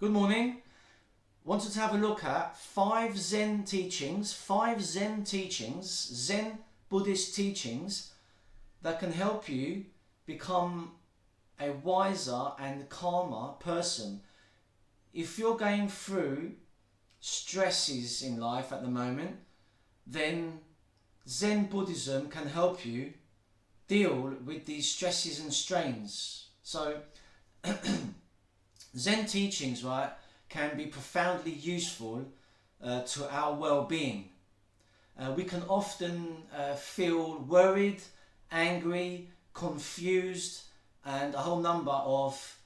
Good morning. Wanted to have a look at 5 Zen teachings, Zen Buddhist teachings that can help you become a wiser and calmer person. If you're going through stresses in life at the moment, then Zen Buddhism can help you deal with these stresses and strains. So Zen teachings, right, can be profoundly useful to our well-being. We can often feel worried, angry, confused, and a whole number of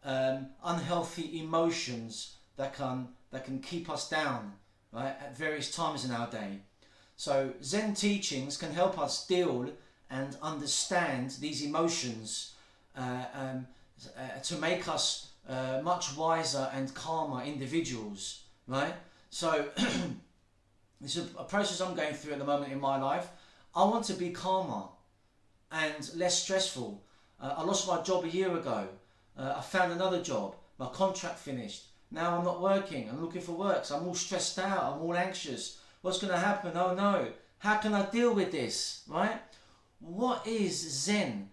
unhealthy emotions that can keep us down, right, at various times in our day. So Zen teachings can help us deal and understand these emotions to make us much wiser and calmer individuals, right? So this is a process I'm going through at the moment in my life. I want to be calmer and less stressful. I lost my job a year ago. I found another job. My contract finished. Now I'm not working. I'm looking for work. So I'm all stressed out. I'm all anxious. What's going to happen? Oh no. How can I deal with this, right? What is Zen?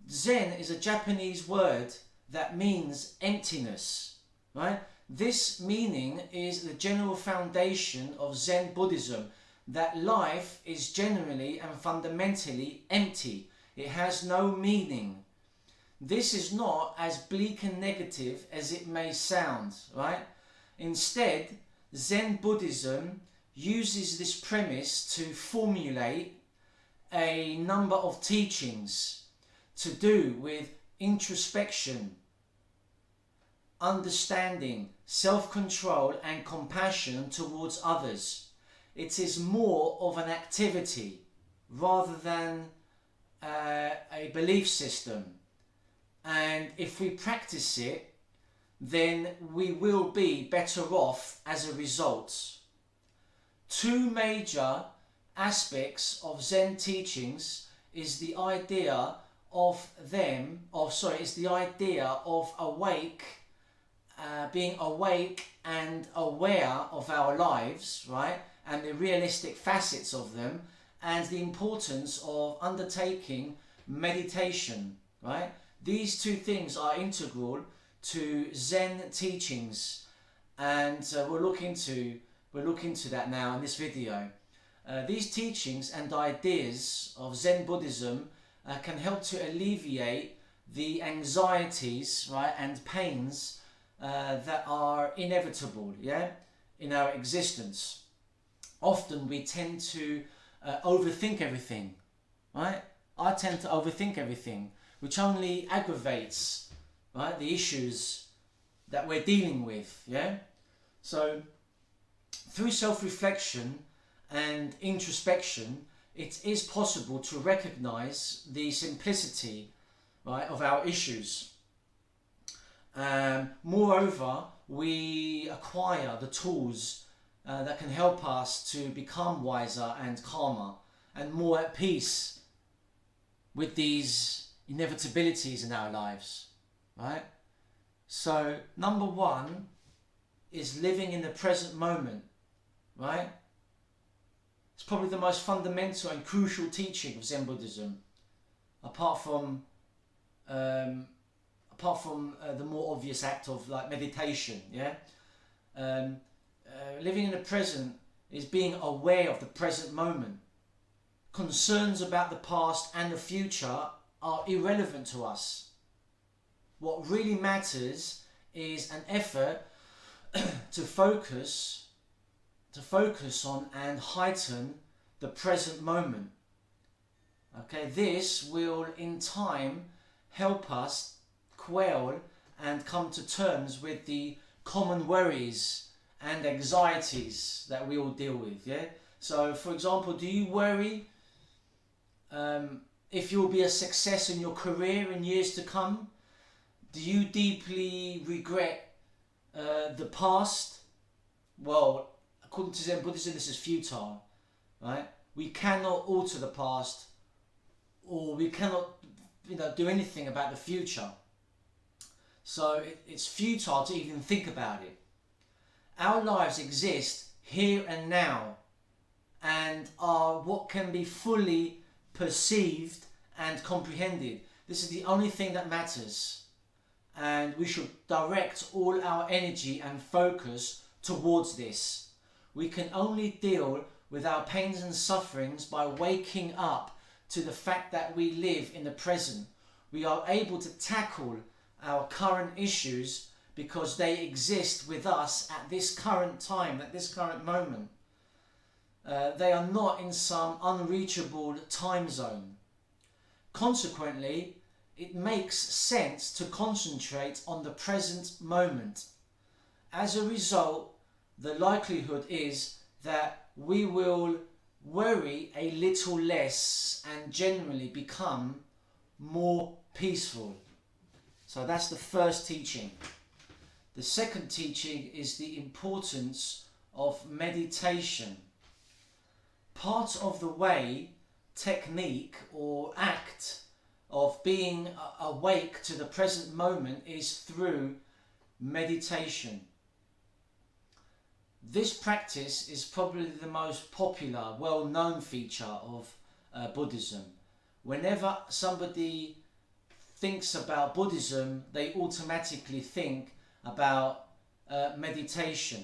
Zen is a Japanese word that means emptiness, right? This meaning is the general foundation of Zen Buddhism, that life is generally and fundamentally empty. It has no meaning. This is not as bleak and negative as it may sound, right? Instead, Zen Buddhism uses this premise to formulate a number of teachings to do with introspection, understanding, self-control and compassion towards others. It is more of an activity rather than a belief system. And if we practice it, then we will be better off as a result. Two major aspects of Zen teachings is the idea of being awake and aware of our lives, right, and the realistic facets of them, and the importance of undertaking meditation, right. These two things are integral to Zen teachings, and we'll look into that now in this video. These teachings and ideas of Zen Buddhism can help to alleviate the anxieties, right, and pains that are inevitable, in our existence. Often we tend to overthink everything, right? I tend to overthink everything, which only aggravates, right, the issues that we're dealing with, So through self-reflection and introspection, it is possible to recognize the simplicity, right, of our issues. Moreover, we acquire the tools that can help us to become wiser and calmer and more at peace with these inevitabilities in our lives, right? So number one is living in the present moment, right? It's probably the most fundamental and crucial teaching of Zen Buddhism, apart from the more obvious act of like meditation. Living in the present is being aware of the present moment. Concerns about the past and the future are irrelevant to us. What really matters is an effort to focus on and heighten the present moment. Okay, this will in time help us quell and come to terms with the common worries and anxieties that we all deal with. So for example, do you worry if you'll be a success in your career in years to come? Do you deeply regret the past? Well, according to Zen Buddhism, this is futile, right? We cannot alter the past, or we cannot do anything about the future. So it's futile to even think about it. Our lives exist here and now and are what can be fully perceived and comprehended. This is the only thing that matters. And we should direct all our energy and focus towards this. We can only deal with our pains and sufferings by waking up to the fact that we live in the present. We are able to tackle our current issues because they exist with us at this current time, at this current moment. They are not in some unreachable time zone. Consequently, it makes sense to concentrate on the present moment. As a result, the likelihood is that we will worry a little less and generally become more peaceful. So that's the first teaching. The second teaching is the importance of meditation. Part of the way, technique or act of being awake to the present moment is through meditation. This practice is probably the most popular, well-known feature of Buddhism. Whenever somebody thinks about Buddhism, they automatically think about meditation.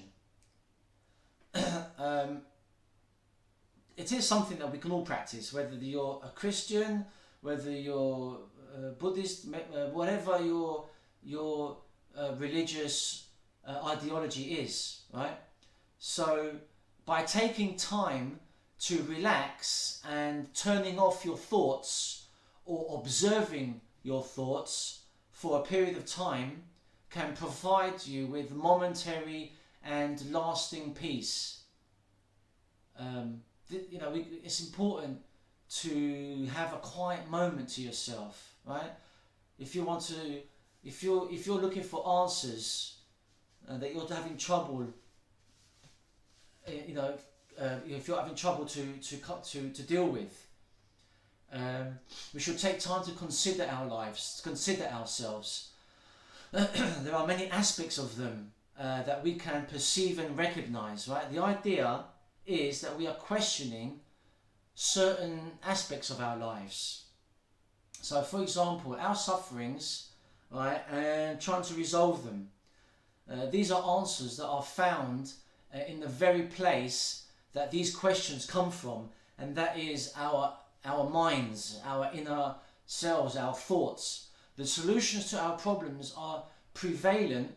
It is something that we can all practice, whether you're a Christian, whether you're Buddhist, whatever your religious ideology is, right? So by taking time to relax and turning off your thoughts or observing your thoughts for a period of time can provide you with momentary and lasting peace. It's important to have a quiet moment to yourself, right? If you're looking for answers that you're having trouble, if you're having trouble to deal with, we should take time to consider our lives, consider ourselves. There are many aspects of them that we can perceive and recognize, right? The idea is that we are questioning certain aspects of our lives. So, for example, our sufferings, right, and trying to resolve them. These are answers that are found in the very place that these questions come from, and that is our minds, our inner selves, our thoughts. The solutions to our problems are prevalent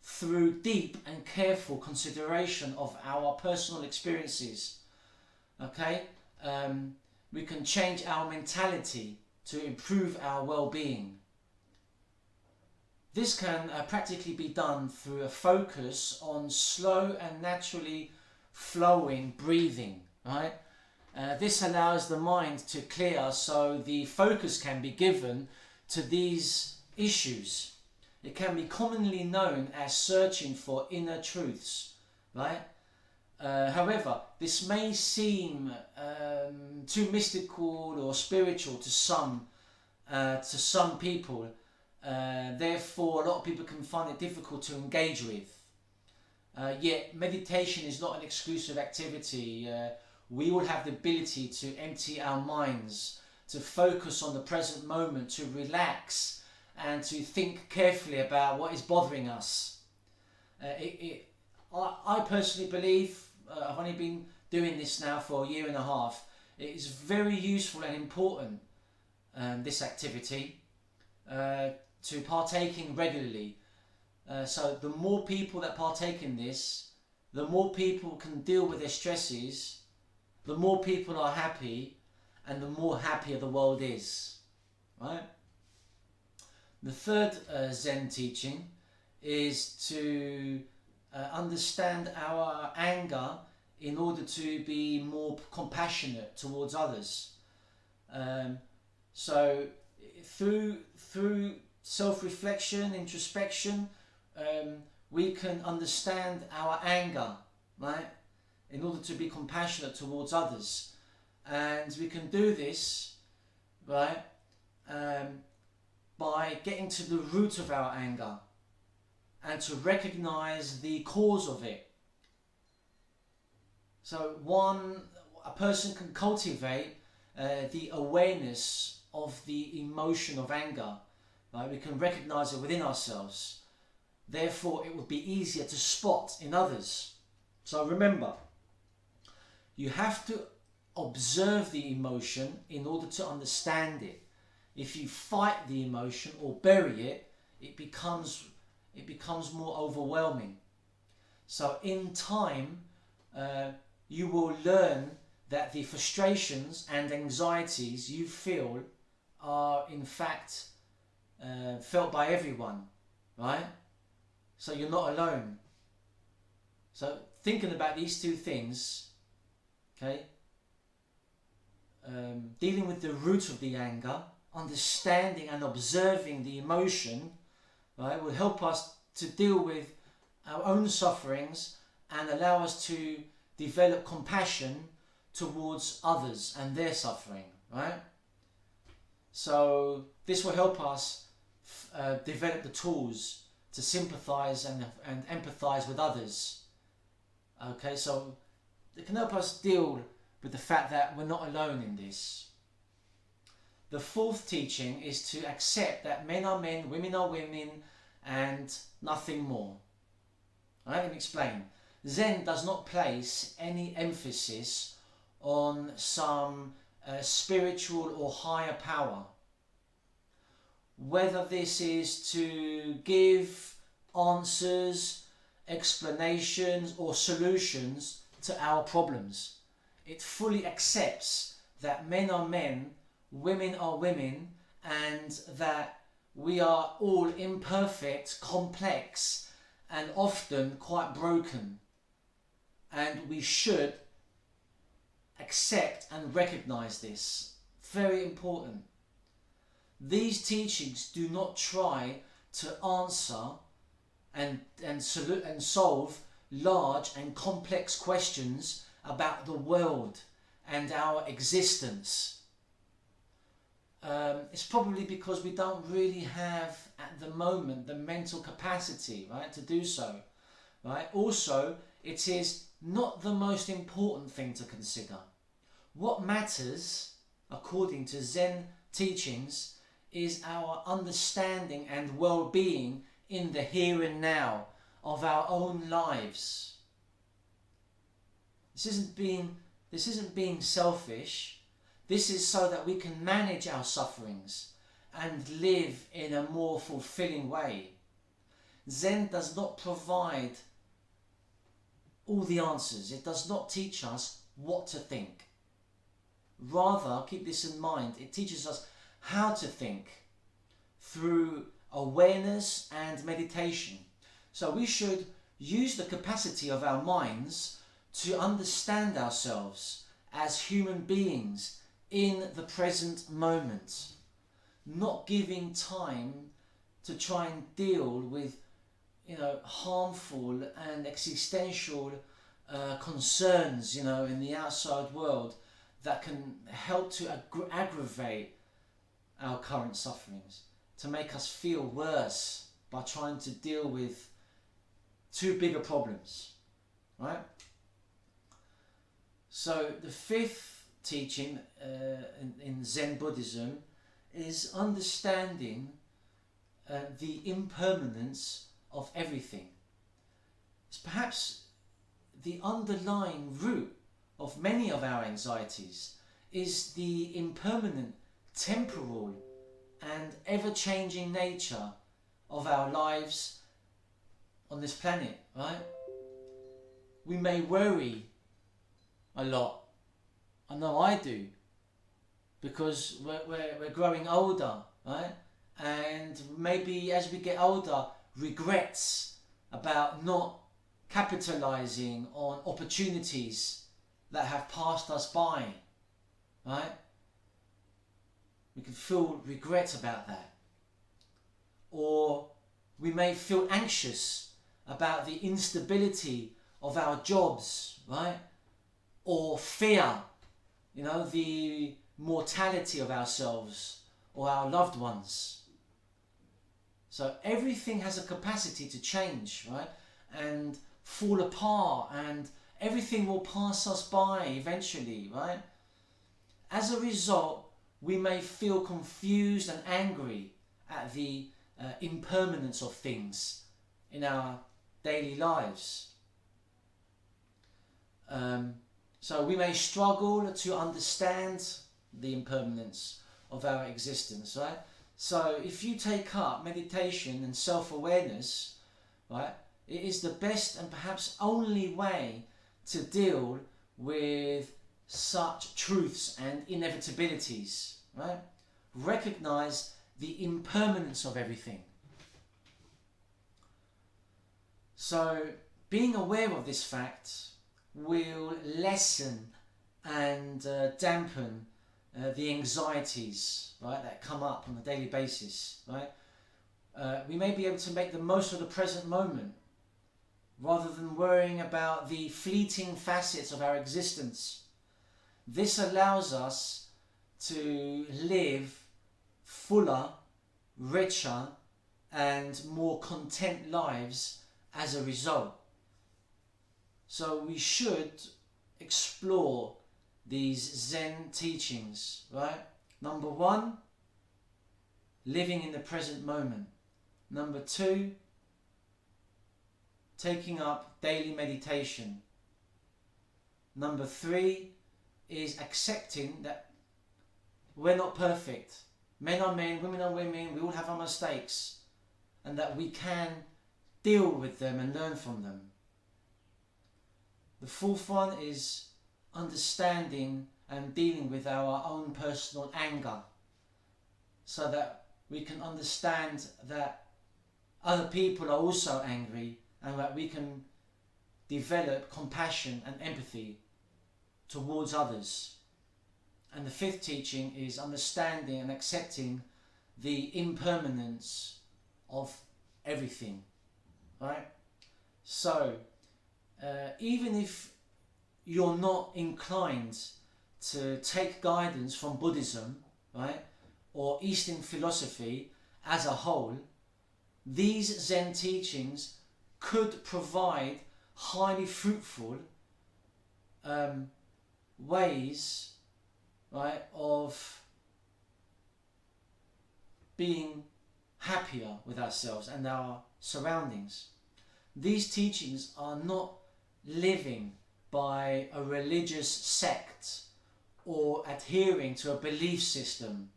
through deep and careful consideration of our personal experiences. Okay? We can change our mentality to improve our well-being. This can practically be done through a focus on slow and naturally flowing breathing, right? This allows the mind to clear so the focus can be given to these issues. It can be commonly known as searching for inner truths, right? However, this may seem too mystical or spiritual to some people. Therefore, a lot of people can find it difficult to engage with. Yet, meditation is not an exclusive activity. We all have the ability to empty our minds, to focus on the present moment, to relax, and to think carefully about what is bothering us. I personally believe, I've only been doing this now for a year and a half, it is very useful and important, this activity, to partaking regularly. So the more people that partake in this, the more people can deal with their stresses, the more people are happy, and the more happier the world is, right? The third Zen teaching is to understand our anger in order to be more compassionate towards others. So through self-reflection, introspection, we can understand our anger, right, in order to be compassionate towards others. And we can do this, right, by getting to the root of our anger and to recognize the cause of it. So a person can cultivate the awareness of the emotion of anger. Right? We can recognize it within ourselves. Therefore, it would be easier to spot in others. So remember, you have to observe the emotion in order to understand it. If you fight the emotion or bury it, it becomes more overwhelming. So in time, you will learn that the frustrations and anxieties you feel are in fact felt by everyone, right? So you're not alone. So thinking about these two things, okay, dealing with the root of the anger, understanding and observing the emotion, right, will help us to deal with our own sufferings and allow us to develop compassion towards others and their suffering, right? So this will help us develop the tools to sympathize and empathize with others. Okay, so it can help us deal with the fact that we're not alone in this. The fourth teaching is to accept that men are men, women are women, and nothing more. Alright, let me explain. Zen does not place any emphasis on some spiritual or higher power. Whether this is to give answers, explanations, or solutions to our problems. It fully accepts that men are men, women are women, and that we are all imperfect, complex, and often quite broken. And we should accept and recognize this. Very important. These teachings do not try to answer and solve large and complex questions about the world and our existence. It's probably because we don't really have at the moment the mental capacity, right, to do so, right? Also, it is not the most important thing to consider. What matters, according to Zen Teachings, is our understanding and well-being in the here and now of our own lives. This isn't being selfish. This is so that we can manage our sufferings and live in a more fulfilling way. Zen does not provide all the answers. It does not teach us what to think. Rather, keep this in mind, it teaches us how to think through awareness and meditation. So we should use the capacity of our minds to understand ourselves as human beings in the present moment, not giving time to try and deal with, harmful and existential concerns, in the outside world that can help to aggravate our current sufferings, to make us feel worse by trying to deal with too big a problems, right? So the fifth teaching in Zen Buddhism is understanding the impermanence of everything. It's perhaps the underlying root of many of our anxieties is the impermanent, temporal and ever-changing nature of our lives on this planet, right? We may worry a lot. I know I do, because we're growing older, right? And maybe as we get older, regrets about not capitalizing on opportunities that have passed us by, right? We can feel regret about that. Or we may feel anxious about the instability of our jobs, right? Or fear, the mortality of ourselves or our loved ones. So everything has a capacity to change, right? And fall apart, and everything will pass us by eventually, right? As a result, we may feel confused and angry at the impermanence of things in our daily lives. So we may struggle to understand the impermanence of our existence, right? So if you take up meditation and self-awareness, right, it is the best and perhaps only way to deal with such truths and inevitabilities, right? Recognize the impermanence of everything. So being aware of this fact will lessen and dampen the anxieties, right, that come up on a daily basis, right? We may be able to make the most of the present moment rather than worrying about the fleeting facets of our existence. This allows us to live fuller, richer, and more content lives as a result. So we should explore these Zen teachings, right? Number one, living in the present moment. Number two, taking up daily meditation. Number three is accepting that we're not perfect. Men are men, women are women, we all have our mistakes, and that we can deal with them and learn from them. The fourth one is understanding and dealing with our own personal anger, so that we can understand that other people are also angry, and that we can develop compassion and empathy towards others. And the fifth teaching is understanding and accepting the impermanence of everything, right? So even if you're not inclined to take guidance from Buddhism, right, or Eastern philosophy as a whole, these Zen teachings could provide highly fruitful ways, right, of being happier with ourselves and our surroundings. These teachings are not living by a religious sect or adhering to a belief system.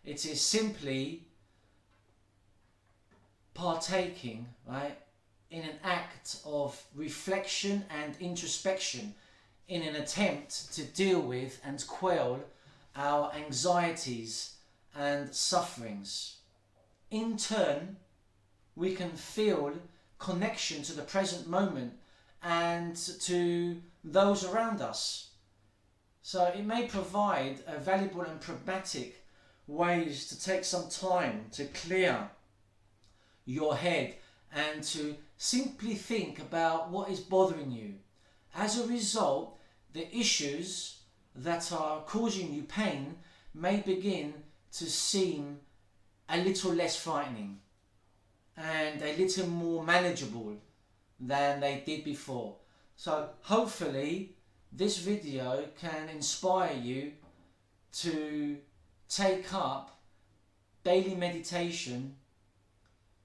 It is simply partaking, right, in an act of reflection and introspection in an attempt to deal with and quell our anxieties and sufferings. In turn, we can feel connection to the present moment and to those around us. So it may provide a valuable and pragmatic ways to take some time to clear your head and to simply think about what is bothering you. As a result, the issues that are causing you pain may begin to seem a little less frightening and a little more manageable than they did before. So hopefully this video can inspire you to take up daily meditation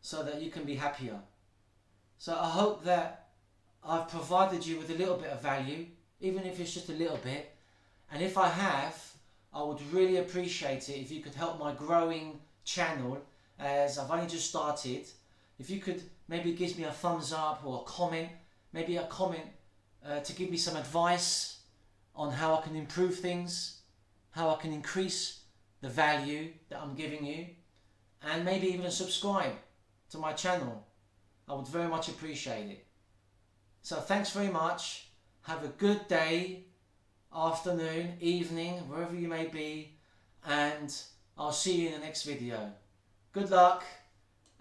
so that you can be happier. So I hope that I've provided you with a little bit of value, even if it's just a little bit. And if I have, I would really appreciate it if you could help my growing channel, as I've only just started. If you could maybe give me a thumbs up or a comment, maybe a comment to give me some advice on how I can improve things, how I can increase the value that I'm giving you, and maybe even subscribe to my channel. I would very much appreciate it. So thanks very much. Have a good day, afternoon, evening, wherever you may be, and I'll see you in the next video. Good luck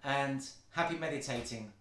and happy meditating.